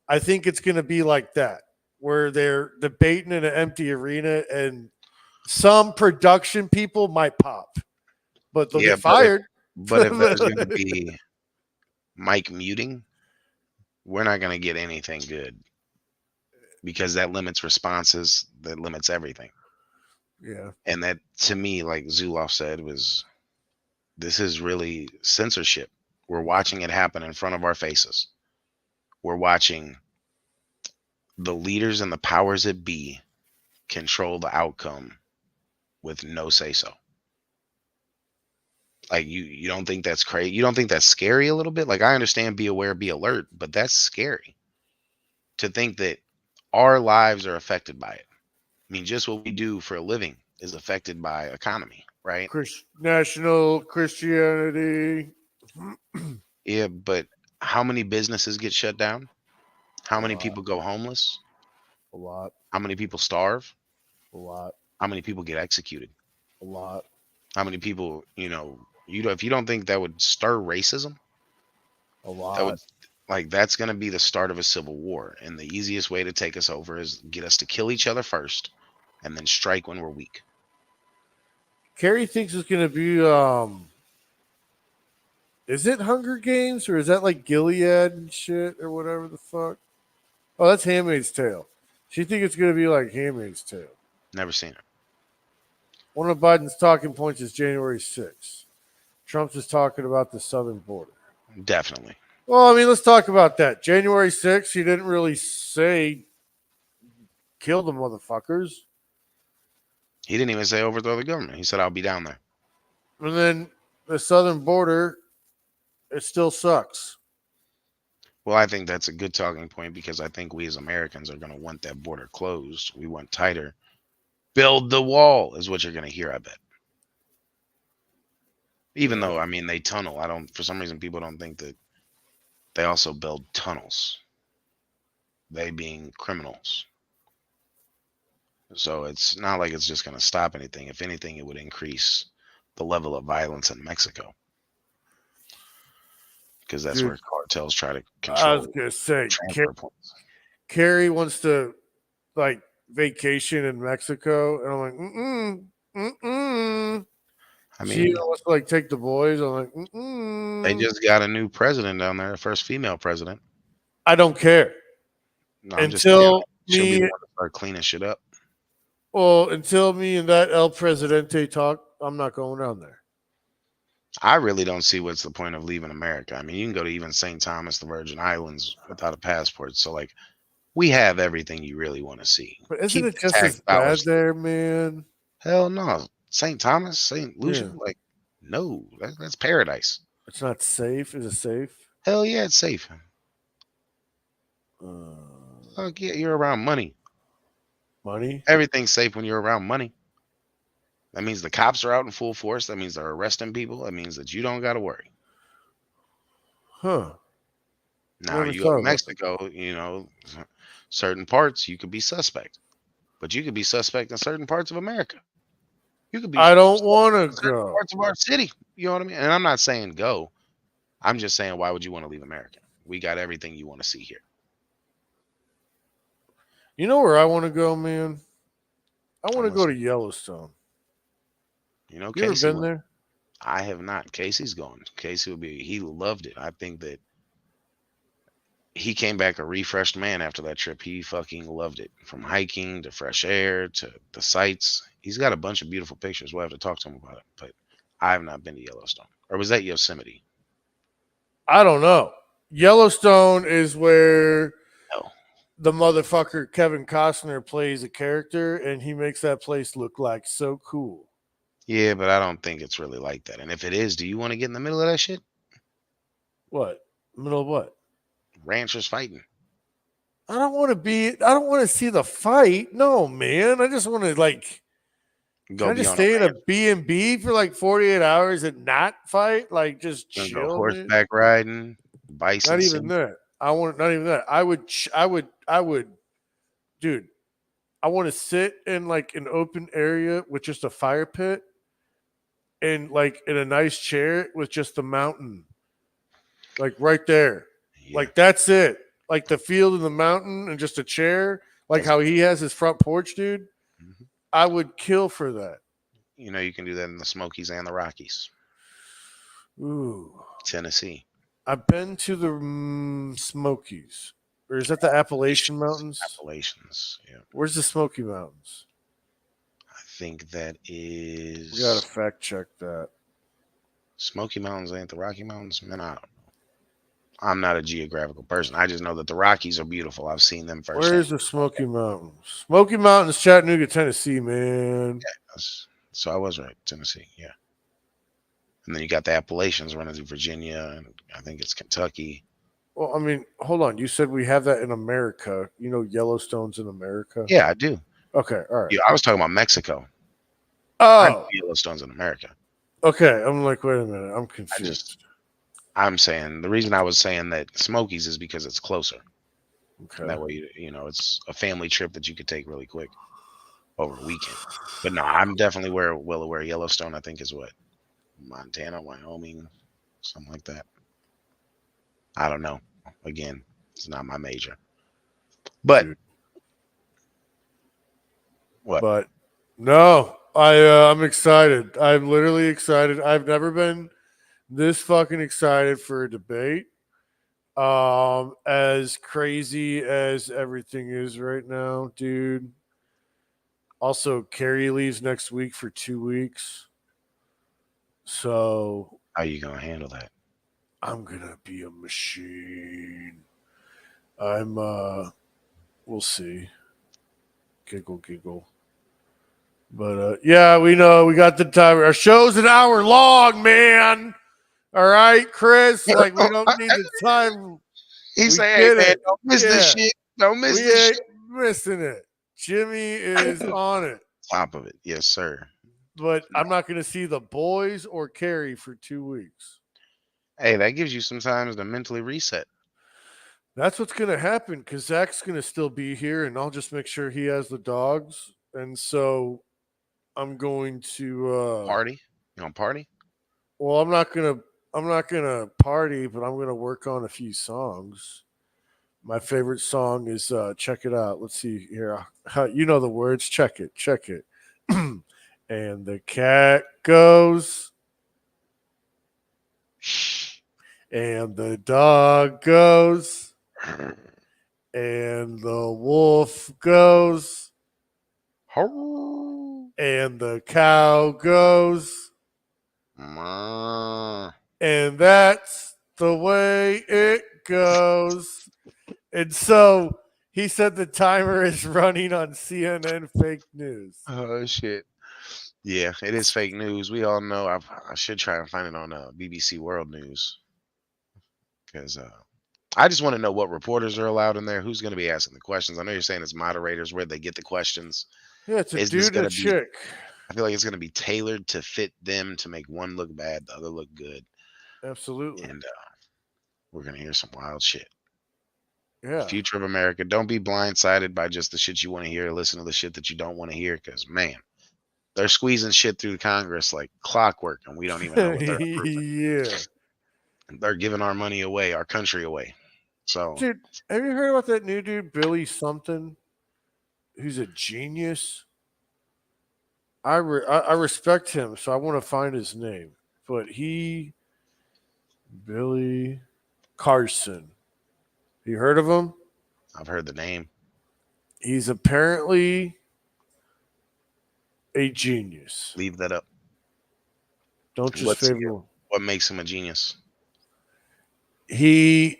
I think it's going to be like that, where they're debating in an empty arena, and some production people might pop, but they'll get fired. But if there's going to be mic muting, we're not going to get anything good, because that limits responses, that limits everything. Yeah. And that, to me, like Zulauf said, this is really censorship. We're watching it happen in front of our faces. We're watching the leaders and the powers that be control the outcome with no say-so. Like, you don't think that's crazy? You don't think that's scary a little bit? Like, I understand be aware, be alert, but that's scary to think that our lives are affected by it. I mean, just what we do for a living is affected by economy, right? National Christianity. Yeah, but how many businesses get shut down? How many people go homeless? A lot. How many people starve? A lot. How many people get executed? A lot. How many people, if you don't think that would stir racism, a lot. That's going to be the start of a civil war. And the easiest way to take us over is get us to kill each other first and then strike when we're weak. Kerry thinks it's going to be, is it Hunger Games, or is that like Gilead and shit or whatever the fuck? Oh, that's Handmaid's Tale. She thinks it's going to be like Handmaid's Tale. Never seen it. One of Biden's talking points is January 6th. Trump's is talking about the southern border. Definitely. Well, I mean, let's talk about that. January 6th, he didn't really say kill the motherfuckers. He didn't even say overthrow the government. He said, I'll be down there. And then the southern border, it still sucks. Well, I think that's a good talking point because I think we as Americans are going to want that border closed. We want tighter. Build the wall is what you're going to hear, I bet. Even though, I mean, they tunnel. I don't, for some reason, people don't think that they also build tunnels. They being criminals. So it's not like it's just going to stop anything. If anything, it would increase the level of violence in Mexico. Because that's Dude, where cartels try to I was control gonna say, transfer points. Carrie wants to like vacation in Mexico, and I'm like, I She mean, wants to like take the boys. I'm like, they just got a new president down there, the first female president. I don't care No, I'm just saying, until she'll be the me. one to start cleaning shit up. Well, until me and that El Presidente talk, I'm not going down there. I really don't see what's the point of leaving America. I mean, you can go to even St. Thomas, the Virgin Islands, without a passport. So, like, we have everything you really want to see. But isn't Keep it the just tax as bad dollars. there, man? Hell no. St. Thomas, St. Lucia, Yeah. like, no, that's paradise. It's not safe. Is it safe? Hell yeah, it's safe. Uh, Fuck yeah, you're around money. money? Everything's safe when you're around money. That means the cops are out in full force. That means they're arresting people. That means that you don't got to worry. Huh. Now, Never you go thought to of it. Mexico, you know, certain parts you could be suspect, but you could be suspect in certain parts of America. You could be I don't suspect want in to certain go. parts of our city. You know what I mean? And I'm not saying go. I'm just saying, why would you want to leave America? We got everything you want to see here. You know where I want to go, man? I want to go to Unless, Yellowstone. you know, You ever Casey been went. there? I have not. Casey's going. Casey will be. He loved it. I think that he came back a refreshed man after that trip. He fucking loved it. From hiking to fresh air to the sights. He's got a bunch of beautiful pictures. We'll have to talk to him about it. But I have not been to Yellowstone. Or was that Yosemite? I don't know. Yellowstone is where No. the motherfucker Kevin Costner plays a character, and he makes that place look like so cool. Yeah, but I don't think it's really like that. And if it is, do you want to get in the middle of that shit? What? Middle of what? Ranchers fighting. I don't want to be. I don't want to see the fight. No, man. I just want to like. Go Can I be just on a stay in a ranch. B&B for like 48 hours and not fight? Like just You go chill, man. horseback riding, bison. Not even that. I want not even that. I would, dude. I want to sit in like an open area with just a fire pit and like in a nice chair with just the mountain, like right there. Yeah, Like that's it. Like the field and the mountain and just a chair, like that's- how he has his front porch, dude. mhm. I would kill for that. You know, you can do that in the Smokies and the Rockies, Ooh. Tennessee. I've been to the Smokies. Or is that the Appalachian Mountains? Appalachians. Yeah, Where's the Smoky Mountains? I think that is. We gotta fact check that. Smoky Mountains ain't the Rocky Mountains, man. I don't know. I'm not a geographical person. I just know that the Rockies are beautiful. I've seen them firsthand. Where's the Smoky Mountains? Smoky Mountains, Chattanooga, Tennessee, man. So I was right, Tennessee. Yeah. And then you got the Appalachians running through Virginia, and I think it's Kentucky. Well, I mean, hold on. You said we have that in America. You know, Yellowstone's in America. Yeah, I do. Okay, all right. Yeah, I was talking about Mexico. I know Oh, Yellowstone's in America. okay. I'm like, wait a minute. I'm confused. I'm saying the reason I was saying that Smokies is because it's closer. Okay. And that way, you know, it's a family trip that you could take really quick over a weekend. But no, I'm definitely well aware Yellowstone, I think, is what? Montana, Wyoming, something like that. I don't know. Again, it's not my major. But Dude. what? But no, I'm excited. I'm literally excited. I've never been this fucking excited for a debate. As crazy as everything is right now, dude. Also, Carrie leaves next week for 2 weeks. So How are you gonna handle that? I'm gonna be a machine. We'll see. Giggle, giggle. But yeah, we know we got the time. Our show's an hour long, man. All right, Chris. Like we don't need the time. He We say, "Hey get man, it. don't miss this Yeah, shit. Don't miss we this ain't shit." missing it. Jimmy is on it. Top of it, yes, sir. But I'm not going to see the boys or Carrie for 2 weeks. Hey, that gives you some time to mentally reset. That's what's going to happen because Zach's going to still be here, and I'll just make sure he has the dogs. And so I'm going to Party, you know, party. well, I'm not gonna party, but I'm gonna work on a few songs. My favorite song is check it out. Let's see here. You know the words. Check it. Check it. And the cat goes, and the dog goes, and the wolf goes, and the cow goes, and that's the way it goes. And so he said the timer is running on CNN fake news. Oh shit! Yeah, it is fake news. We all know. I should try and find it on BBC World News because I just want to know what reporters are allowed in there. Who's going to be asking the questions? I know you're saying it's moderators. Where they get the questions? Yeah, it's a Is this dude and gonna a be? chick. I feel like it's going to be tailored to fit them to make one look bad, the other look good, Absolutely. and we're going to hear some wild shit. Yeah. Future of America. Don't be blindsided by just the shit you want to hear. Listen to the shit that you don't want to hear, because man, they're squeezing shit through Congress like clockwork, and we don't even know what they're approving. Yeah. They're giving our money away, our country away. So Dude, have you heard about that new dude, Billy something? Who's a genius. I respect him, so I want to find his name. But Billy Carson. You heard of him? I've heard the name. He's apparently a genius. Leave that up. Don't just What's favor. what makes him a genius? He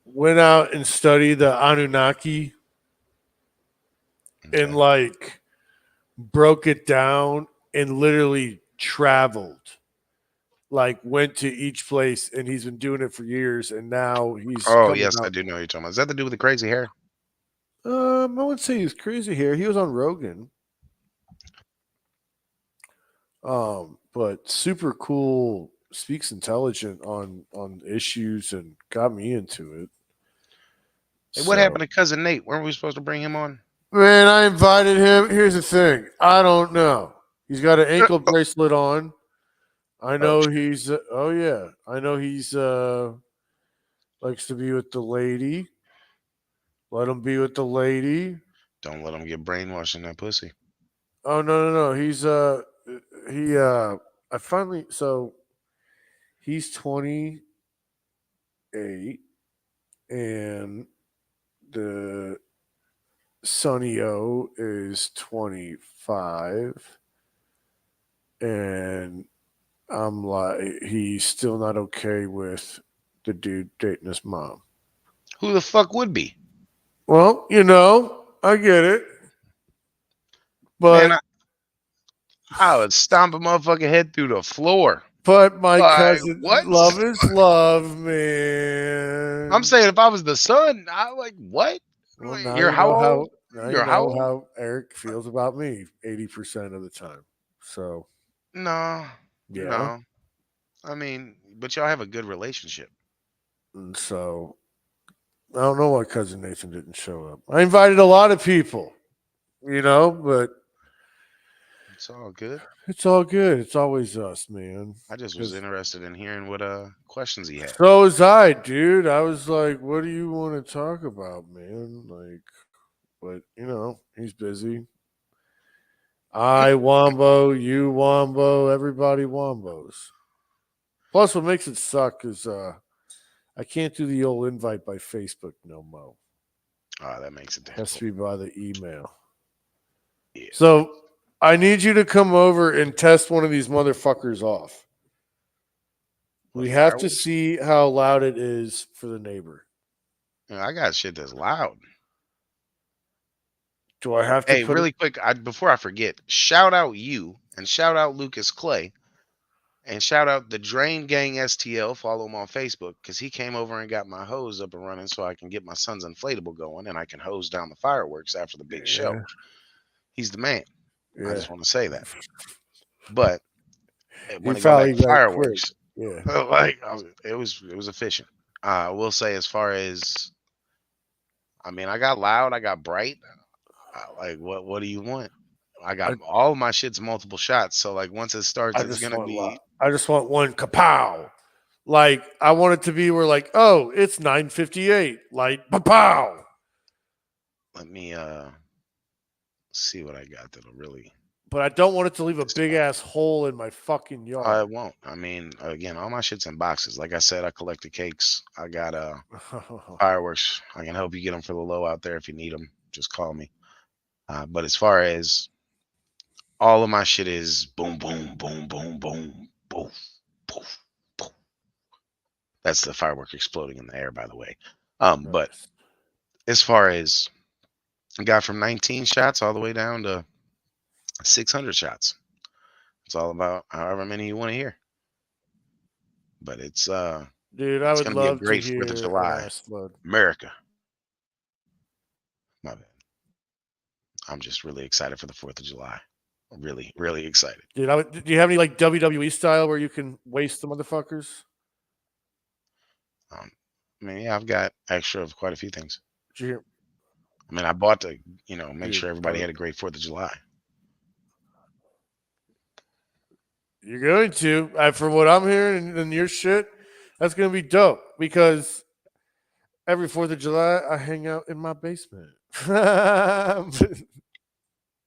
went out and studied the Anunnaki Okay. and like broke it down and literally traveled. Like went to each place, and he's been doing it for years, and now he's Oh coming yes, I out. do know what you're talking about. Is that to do with the crazy hair? I wouldn't say he's crazy here. He was on Rogan. But super cool, speaks intelligent on issues and got me into it. Hey, what happened to cousin Nate? Weren't we supposed to bring him on? Man, I invited him. Here's the thing. I don't know. He's got an ankle bracelet on. I know he's oh yeah. I know he's likes to be with the lady. Let him be with the lady. Don't let him get brainwashed in that pussy. Oh no. He's he I finally so he's 28 and the Sonny O is 25 and I'm like he's still not okay with the dude dating his mom. Who the fuck would be? Well, I get it. But Man, I would stomp a motherfucking head through the floor. but my Like, cousin what? love is love, man. I'm saying if I was the son, I like what? Well, Like, now you're you how know old? now You're you how know old? how Eric feels about me 80% of the time. So No, yeah. no. I mean, but y'all have a good relationship. And so I don't know why cousin Nathan didn't show up. I invited a lot of people, but It's all good. it's all good. It's always us, man. I just was 'Cause interested in hearing what questions he had. so was I, dude. I was like, what do you want to talk about, man? Like, but he's busy. I wombo, you wombo, everybody wombos. Plus, what makes it suck is I can't do the old invite by Facebook no more. Oh, that makes it It has difficult. to be by the email. Yeah. So I need you to come over and test one of these motherfuckers off. We have to Fireworks? see how loud it is for the neighbor. I got shit that's loud. Do I have to? Hey, really quick, before I forget, shout out you and shout out Lucas Clay and shout out the Drain Gang STL. Follow him on Facebook because he came over and got my hose up and running so I can get my son's inflatable going and I can hose down the fireworks after the big show. He's the man. Yeah. I just want to say that. But when He it got probably fireworks, Yeah. like it was efficient. I will say, as far as, I mean, I got loud, I got bright. Like, what do you want? I got all of my shit's multiple shots. So like once it starts, it's gonna be. I just want one kapow. Like I want it to be where like, oh, it's 9:58. Like pow. Let me see what I got that'll really. But I don't want it to leave a big ass hole in my fucking yard. I won't. I mean, again, all my shit's in boxes. Like I said, I collected cakes. I got fireworks. I can help you get them for the low out there if you need them. Just call me. But as far as all of my shit is boom, boom, boom, boom, boom, boom, boom, boom. That's the firework exploding in the air, by the way. But as far as I got from 19 shots all the way down to 600 shots. It's all about however many you want to hear. But it's dude, I would love be a great to hear 4th of July. Load. America. My bad. I'm just really excited for the 4th of July. I'm really, really excited. Dude, do you have any like WWE style where you can waste the motherfuckers? I mean, yeah, I've got extra of quite a few things. Did you hear? I mean, I bought to, make sure everybody had a great 4th of July. You're going to, from what I'm hearing and your shit, that's going to be dope because every 4th of July, I hang out in my basement.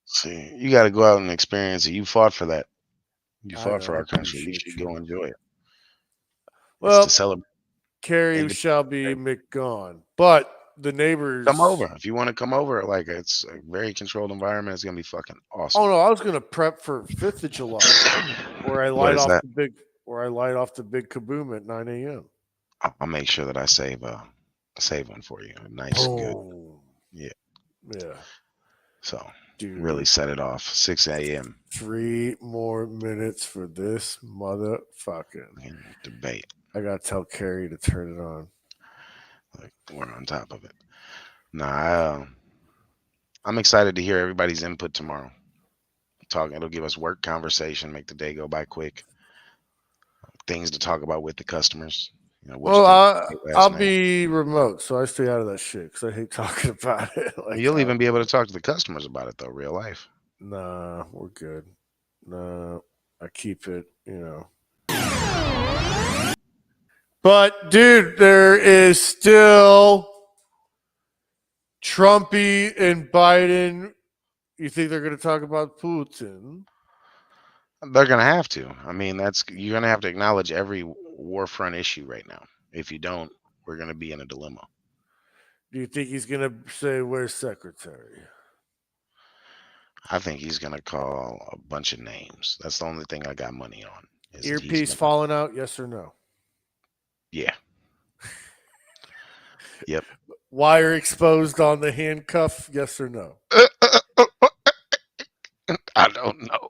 See, you got to go out and experience it. You fought for that. You fought for our country. You should go enjoy it. Well, to celebrate. Carrie shall be McGone, but the neighbors come over if you want to come over. Like it's a very controlled environment. It's gonna be fucking awesome. Oh no, I was gonna prep for 5th of July, where I light off the big kaboom at 9 a.m. I'll make sure that I save one for you. Nice, good. Yeah. So dude, really set it off. 6 a.m. 3 more minutes for this motherfucking debate. I gotta tell Carrie to turn it on. Like we're on top of it. Nah, I'm excited to hear everybody's input tomorrow. It'll give us work conversation, make the day go by quick. Things to talk about with the customers. I'll be remote, so I stay out of that shit because I hate talking about it. You'll even be able to talk to the customers about it, though, real life. Nah, we're good. No, I keep it, But, dude, there is still Trumpy and Biden. You think they're going to talk about Putin? They're going to have to. I mean, you're going to have to acknowledge every war front issue right now. If you don't, we're going to be in a dilemma. Do you think he's going to say, where's secretary? I think he's going to call a bunch of names. That's the only thing I got money on. Earpiece falling out, yes or no? Yeah. Yep. Wire exposed on the handcuff, yes or no? I don't know.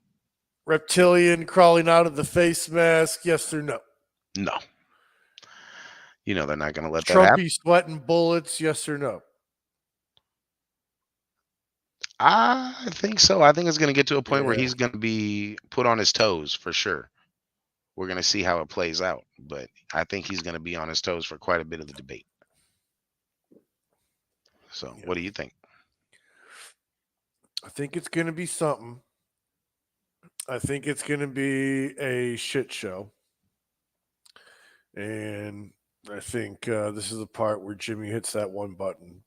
Reptilian crawling out of the face mask, yes or no? No. They're not going to let that happen. Trumpy sweating bullets, yes or no? I think so. I think it's going to get to a point where he's going to be put on his toes for sure. We're going to see how it plays out, but I think he's going to be on his toes for quite a bit of the debate. So, what do you think? I think it's going to be something. I think it's going to be a shit show. And I think this is the part where Jimmy hits that one button.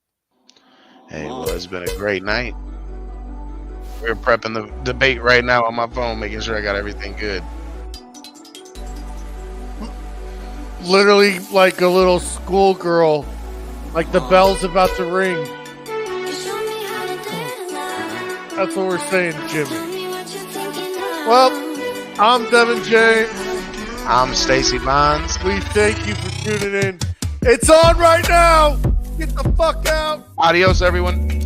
Hey, well, it's been a great night. We're prepping the debate right now on my phone, making sure I got everything good. Literally like a little schoolgirl, like the bell's about to ring. That's what we're saying, Jimmy. Well, I'm Devin J. I'm Stacy Bonds. We thank you for tuning in. It's on right now. Get the fuck out. Adios, everyone.